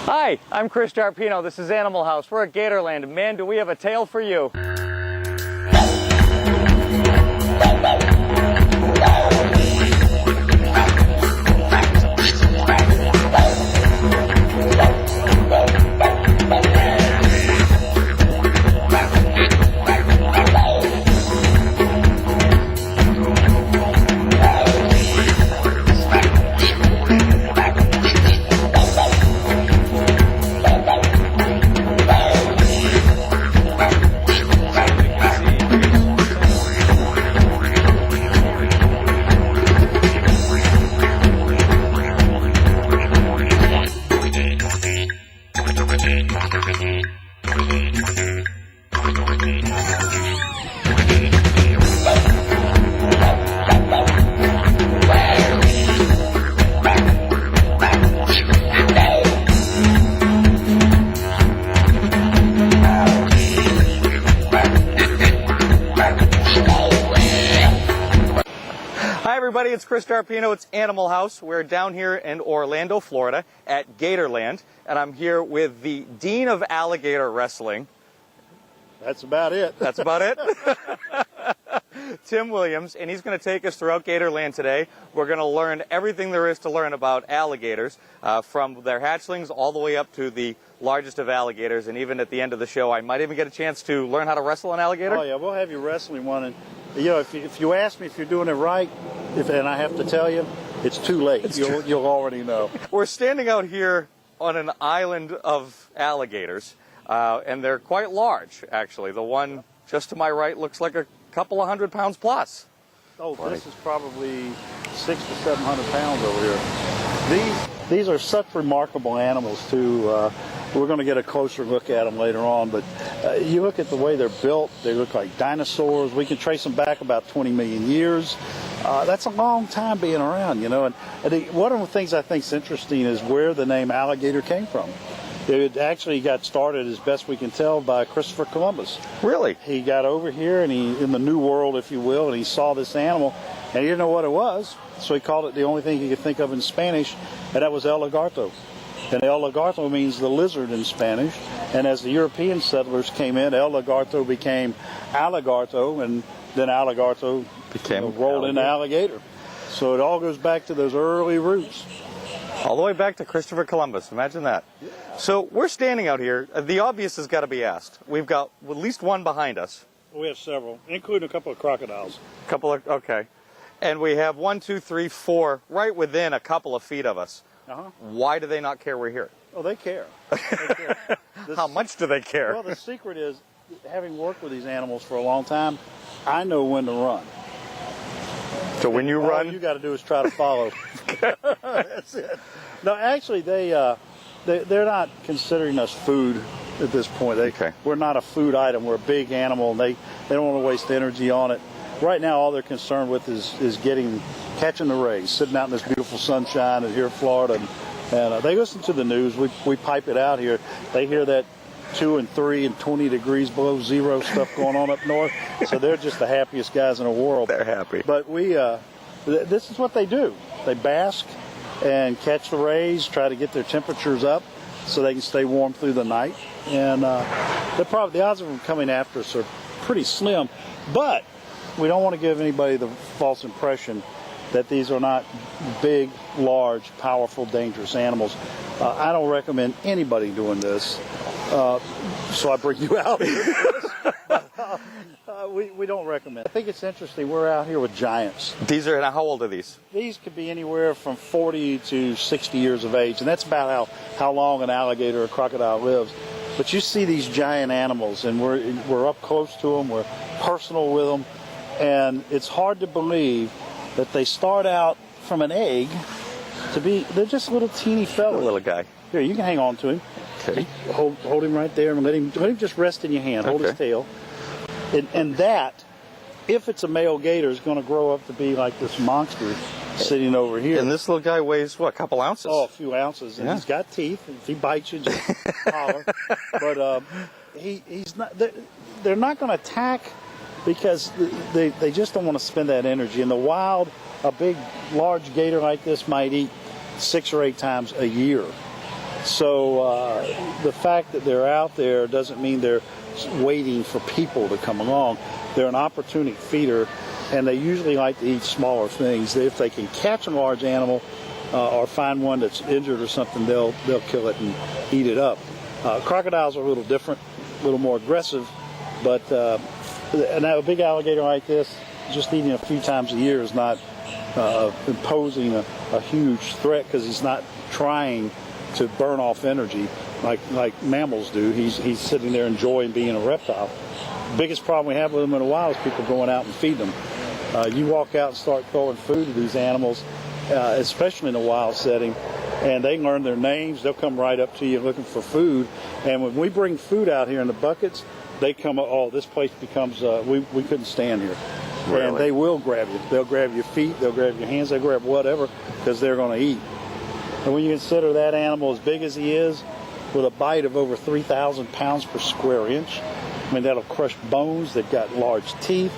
Hi, I'm Chris Darpino. This is Animal House. We're at Gatorland, and man, do we have a tale for you. Hi everybody, it's Chris Darpino, it's Animal House. We're down here in Orlando, Florida at Gatorland, and I'm here with the Dean of Alligator Wrestling. That's about it. That's about it? Tim Williams, and he's going to take us throughout Gatorland today. We're going to learn everything there is to learn about alligators, from their hatchlings all the way up to the largest of alligators, and even at the end of the show, I might even get a chance to learn how to wrestle an alligator. Oh yeah, we'll have you wrestling one, and you know, if you ask me if you're doing it right, and I have to tell you, it's too late. You'll already know. We're standing out here on an island of alligators, and they're quite large, actually. The one just to my right looks like a couple of 100 pounds plus. Oh, this is probably 600 to 700 pounds over here. These are such remarkable animals too. We're going to get a closer look at them later on, but you look at the way they're built, they look like dinosaurs. We can trace them back about 20 million years. That's a long time being around, you know. And one of the things I think is interesting is where the name alligator came from. It actually got started, as best we can tell, by Christopher Columbus. Really? He got over here, and in the New World, if you will, and he saw this animal, and he didn't know what it was, so he called it the only thing he could think of in Spanish, and that was el lagarto. And el lagarto means the lizard in Spanish, and as the European settlers came in, el lagarto became alligato, and then alligato became rolled into alligator. So it all goes back to those early roots. All the way back to Christopher Columbus. Imagine that. Yeah. So we're standing out here. The obvious has got to be asked. We've got at least one behind us. We have several, including a couple of crocodiles. Okay. And we have 1, 2, 3, 4 right within a couple of feet of us. Uh-huh. Why do they not care we're here? Oh, they care. They care. How much do they care? Well, the secret is, having worked with these animals for a long time, I know when to run. So when you run, all you got to do is try to follow. That's it. No, actually, they're not considering us food at this point. We're not a food item. We're a big animal, and they don't want to waste energy on it. Right now, all they're concerned with is catching the rays, sitting out in this beautiful sunshine here in Florida, and they listen to the news. We pipe it out here. They hear that 2 and 3 and 20 degrees below zero stuff going on up north. So they're just the happiest guys in the world. They're happy. But this is what they do. They bask and catch the rays, try to get their temperatures up so they can stay warm through the night. And the odds of them coming after us are pretty slim. But we don't want to give anybody the false impression that these are not big, large, powerful, dangerous animals. I don't recommend anybody doing this. So I bring you out here. We don't recommend. I think it's interesting. We're out here with giants. How old are these? These could be anywhere from 40 to 60 years of age, and that's about how long an alligator or crocodile lives. But you see these giant animals, and we're up close to them. We're personal with them, and it's hard to believe that they start out from an egg they're just little teeny fellas. A little guy. Here, you can hang on to him. Okay. Hold him right there and let him just rest in your hand. Hold his tail. And that, if it's a male gator, is going to grow up to be like this monster sitting over here. And this little guy weighs, what, a couple ounces? Oh, a few ounces. And he's got teeth. If he bites you, just holler. But he's not. They're not going to attack because they just don't want to spend that energy. In the wild, a big, large gator like this might eat 6 or 8 times a year. So the fact that they're out there doesn't mean they're waiting for people to come along. They're an opportunity feeder, and they usually like to eat smaller things. If they can catch a large animal or find one that's injured or something, they'll kill it and eat it up. Crocodiles are a little different, a little more aggressive, but a big alligator like this, just eating a few times a year is not imposing a huge threat, because he's not trying to burn off energy like mammals do. He's sitting there enjoying being a reptile. The biggest problem we have with them in the wild is people going out and feed them. You walk out and start throwing food to these animals, especially in a wild setting, and they learn their names. They'll come right up to you looking for food. And when we bring food out here in the buckets, they come, oh, this place becomes, we couldn't stand here. Really? And they will grab you. They'll grab your feet, they'll grab your hands, they'll grab whatever, because they're going to eat. And when you consider that animal as big as he is, with a bite of over 3,000 pounds per square inch, I mean, that'll crush bones. They've got large teeth.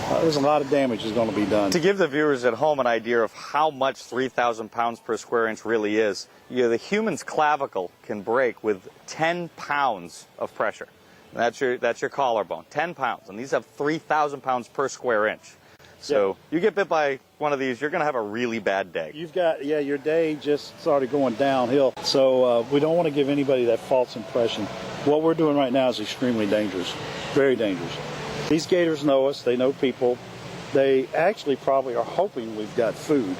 There's a lot of damage is going to be done. To give the viewers at home an idea of how much 3,000 pounds per square inch really is, the human's clavicle can break with 10 pounds of pressure. And that's your collarbone, 10 pounds. And these have 3,000 pounds per square inch. So you get bit by one of these, you're going to have a really bad day. You've got, your day just started going downhill. So we don't want to give anybody that false impression. What we're doing right now is extremely dangerous, very dangerous. These gators know us, they know people. They actually probably are hoping we've got food.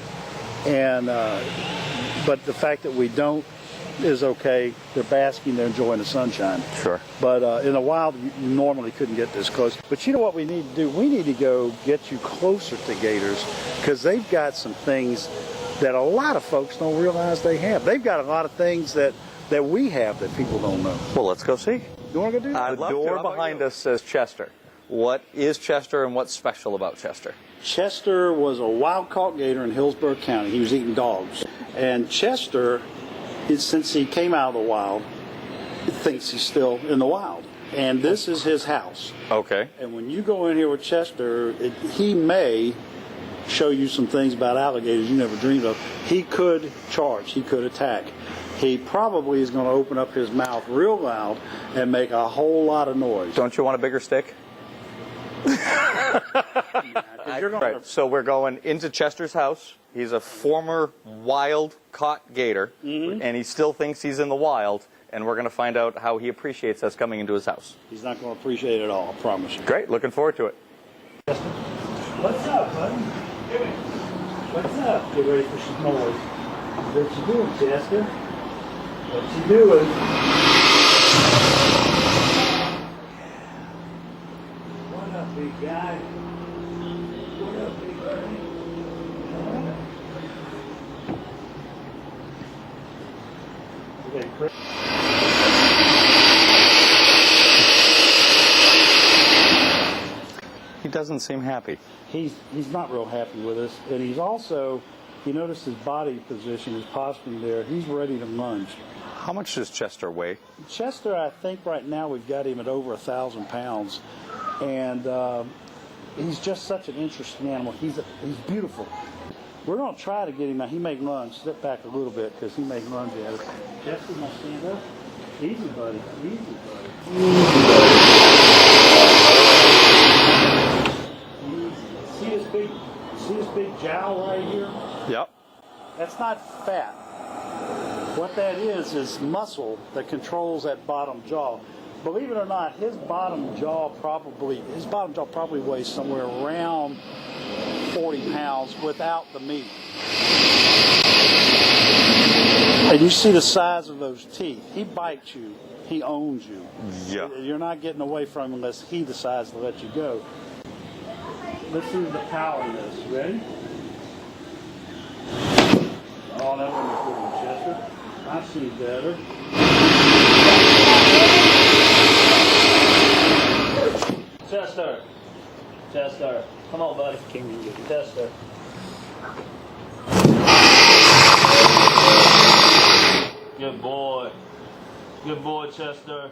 And but the fact that we don't is okay. They're basking, they're enjoying the sunshine. Sure. But in the wild, you normally couldn't get this close. But you know what we need to do? We need to go get you closer to gators, because they've got some things that a lot of folks don't realize they have. They've got a lot of things that we have that people don't know. Well, let's go see. You want to go do that? The door behind us says Chester. What is Chester, and what's special about Chester? Chester was a wild-caught gator in Hillsborough County. He was eating dogs. And Chester, since he came out of the wild, thinks he's still in the wild. And this is his house. Okay. And when you go in here with Chester, he may show you some things about alligators you never dreamed of. He could charge. He could attack. He probably is going to open up his mouth real loud and make a whole lot of noise. Don't you want a bigger stick? Right. So we're going into Chester's house. He's a former wild-caught gator, and he still thinks he's in the wild, and we're going to find out how he appreciates us coming into his house. He's not going to appreciate it at all, I promise you. Great. Looking forward to it. Chester? What's up, buddy? What's up? Get ready for some noise. What you doing, Chester? What you doing? What up, big guy? What up, big guy? Okay, Chris. He doesn't seem happy. He's not real happy with us, and he's also, you notice his body position, his posturing there, he's ready to lunge. How much does Chester weigh? Chester, I think right now we've got him at over 1,000 pounds, and he's just such an interesting animal. He's beautiful. We're going to try to get him now. He may lunge. Step back a little bit, because he may lunge at us. Chester, my stand up. Easy, buddy. Easy, buddy. Easy, buddy. See this big jowl right here? Yep. That's not fat. What that is muscle that controls that bottom jaw. Believe it or not, his bottom jaw probably weighs somewhere around 40 pounds without the meat. And you see the size of those teeth. He bites you. He owns you. Yeah. You're not getting away from him unless he decides to let you go. Let's see the power in this. Ready? Oh, that wasn't good one, Chester. I see better. Chester. Chester. Come on, buddy. Chester. Good boy. Good boy, Chester.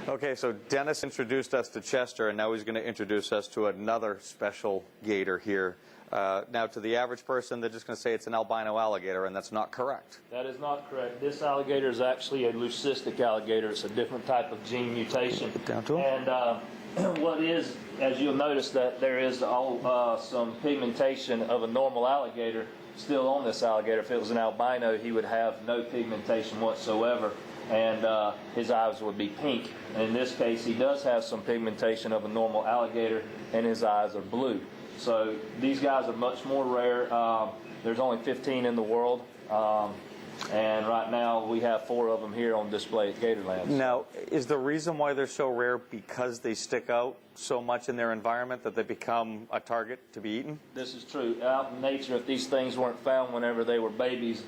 Okay, so Dennis introduced us to Chester, and now he's going to introduce us to another special gator here Now, to the average person, they're just going to say it's an albino alligator, and that's not correct. That is not correct. This alligator is actually a leucistic alligator. It's a different type of gene mutation. Down to him. And what is, as you'll notice, that there is some pigmentation of a normal alligator still on this alligator. If it was an albino, he would have no pigmentation whatsoever, and his eyes would be pink. In this case, he does have some pigmentation of a normal alligator, and his eyes are blue. So these guys are much more rare. There's only 15 in the world, and right now we have 4 of them here on display at Gatorland. Now, is the reason why they're so rare because they stick out so much in their environment that they become a target to be eaten? This is true. Out in nature, if these things weren't found whenever they were babies,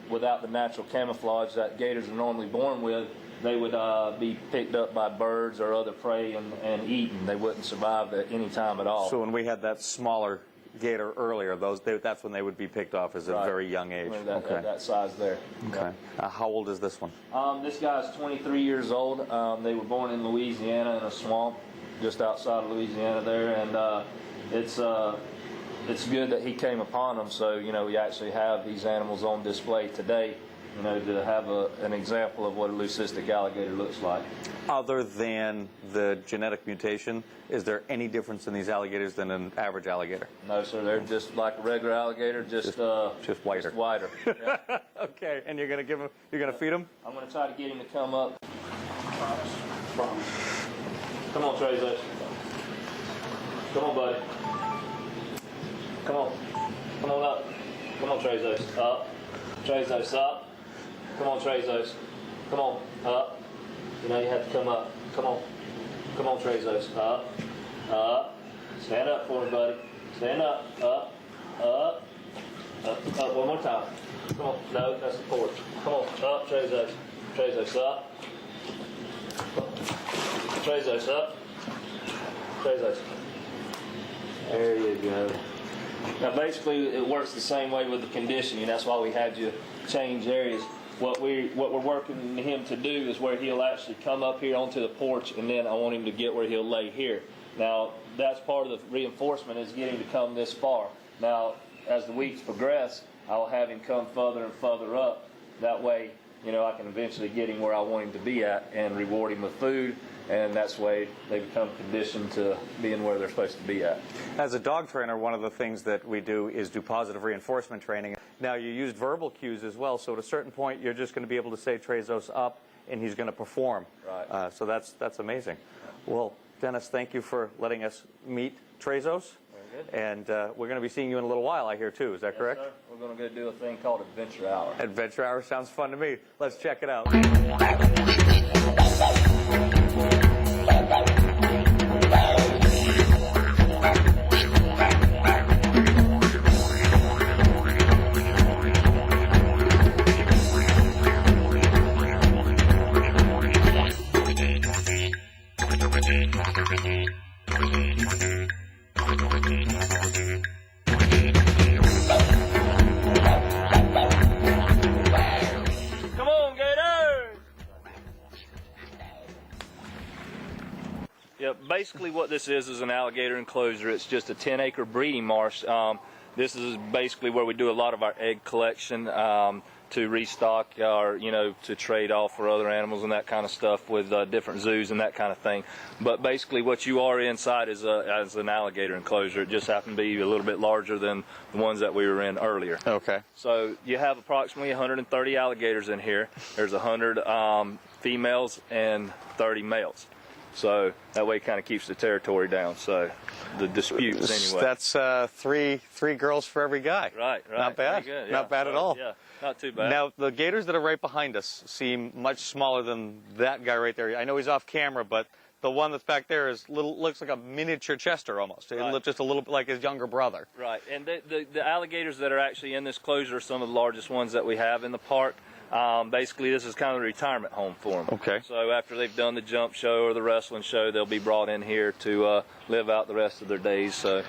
without the natural camouflage that gators are normally born with, they would be picked up by birds or other prey and eaten. They wouldn't survive at any time at all. So when we had that smaller gator earlier, that's when they would be picked off as a very young age. That size there. Okay. How old is this one? This guy's 23 years old. They were born in Louisiana in a swamp just outside of Louisiana there, and it's good that he came upon them. So we actually have these animals on display today, to have an example of what a leucistic alligator looks like. Other than the genetic mutation, is there any difference in these alligators than an average alligator? No, sir. They're just like a regular alligator, just whiter. Just wider. Yeah. Okay, and you're gonna feed him? I'm gonna try to get him to come up. Come on, Trezos. Come on, buddy. Come on. Come on up. Come on, Trezos. Up. Trezos, up. Come on, Trezos. Come on, up. You have to come up. Come on. Come on, Trezos. Up. Up. Stand up for me, buddy. Stand up. Up. Up. Up. Up. One more time. Come on. No, that's the porch. Come on. Up, Trezos. Trezos, up. Trezos, up. Trezos. There you go. Now, basically, it works the same way with the conditioning. That's why we had you change areas. What we're working him to do is where he'll actually come up here onto the porch, and then I want him to get where he'll lay here. Now, that's part of the reinforcement, is getting to come this far. Now, as the weeks progress, I'll have him come further and further up. That way, I can eventually get him where I want him to be at and reward him with food, and that's the way they become conditioned to being where they're supposed to be at. As a dog trainer, one of the things that we do is do positive reinforcement training. Now, you used verbal cues as well, so at a certain point, you're just going to be able to say Trezos up, and he's going to perform. Right. So that's amazing. Well, Dennis, thank you for letting us meet Trezos. Very good. And we're going to be seeing you in a little while, I hear, too. Is that correct? Sir. We're going to go do a thing called Adventure Hour. Adventure Hour sounds fun to me. Let's check it out. Basically what this is an alligator enclosure. It's just a 10-acre breeding marsh. This is basically where we do a lot of our egg collection to restock or to trade off for other animals and that kind of stuff with different zoos and that kind of thing. But basically what you are inside is an alligator enclosure. It just happened to be a little bit larger than the ones that we were in earlier. Okay. So you have approximately 130 alligators in here. There's 100 females and 30 males. So that way it kind of keeps the territory down, so the disputes anyway. That's three girls for every guy. Right. Not bad. Good, yeah. Not bad at all. Yeah, not too bad. Now, the gators that are right behind us seem much smaller than that guy right there. I know he's off camera, but the one that's back there looks like a miniature Chester almost. It looks just a little bit like his younger brother. Right, and the alligators that are actually in this closure are some of the largest ones that we have in the park. Basically, this is kind of a retirement home for them. Okay. So after they've done the jump show or the wrestling show, they'll be brought in here to live out the rest of their days. So,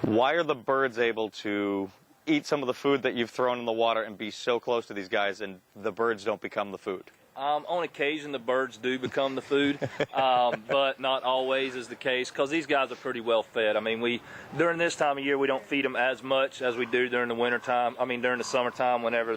why are the birds able to eat some of the food that you've thrown in the water and be so close to these guys, and the birds don't become the food? On occasion, the birds do become the food, but not always is the case because these guys are pretty well fed. I mean, during this time of year, we don't feed them as much as we do during the winter time. I mean, during the summertime, whenever